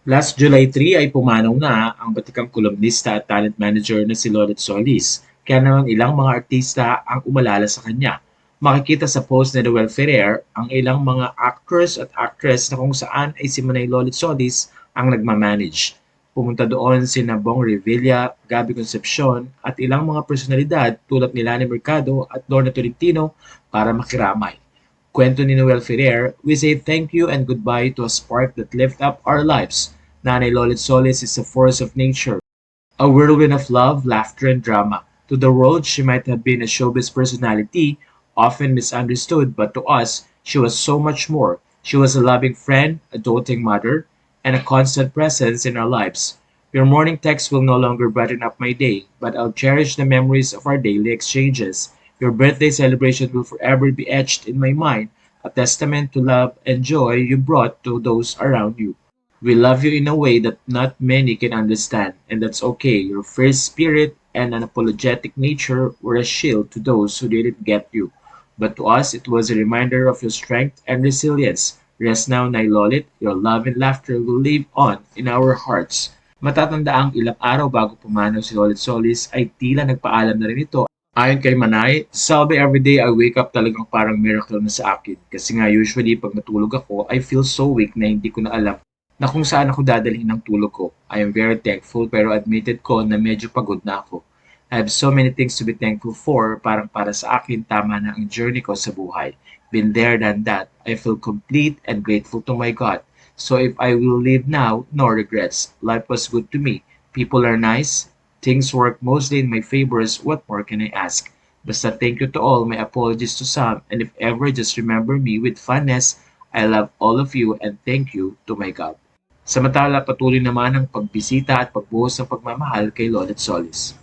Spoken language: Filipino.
Last July 3 ay pumanaw na ang batikang kolumnista at talent manager na si Lolet Solis, kaya naman ilang mga artista ang umalala sa kanya. Makikita sa post ni Noel Ferrer ang ilang mga actors at actress na kung saan ay si Manay Lolet Solis ang nagmamanage. Pumunta doon si Bong Revilla, Gabby Concepcion at ilang mga personalidad tulad ni Lani Mercado at Lorna Tolentino para makiramay. Kwento ni Noel Ferrer, we say thank you and goodbye to a spark that lit up our lives. Nanay Lolit Solis is a force of nature, a whirlwind of love, laughter, and drama. To the world, she might have been a showbiz personality, often misunderstood, but to us, she was so much more. She was a loving friend, a doting mother, and a constant presence in our lives. Your morning text will no longer brighten up my day, but I'll cherish the memories of our daily exchanges. Your birthday celebration will forever be etched in my mind, a testament to love and joy you brought to those around you. We love you in a way that not many can understand, and that's okay. Your first spirit and unapologetic nature were a shield to those who didn't get you. But to us, it was a reminder of your strength and resilience. Rest now, Nailolit. Your love and laughter will live on in our hearts. Matatanda ang ilang araw bago pumanaw si Lolit Solis ay tila nagpaalam na rin ito. Ayon kay Manay, "Sabi everyday I wake up talagang parang miracle na sa akin. Kasi nga usually pag natulog ako, I feel so weak na hindi ko na alam na kung saan ako dadalhin ng tulog ko. I am very thankful pero admitted ko na medyo pagod na ako. I have so many things to be thankful for, parang para sa akin tama na ang journey ko sa buhay. Been there, done that. I feel complete and grateful to my God. So if I will live now, no regrets. Life was good to me. People are nice. Things work mostly in my favors. What more can I ask? Basta thank you to all, my apologies to some, and if ever, just remember me with fondness. I love all of you and thank you to my God. Samantala, patuloy naman ang pagbisita at pagbuhos ng pagmamahal kay Lolet Solis.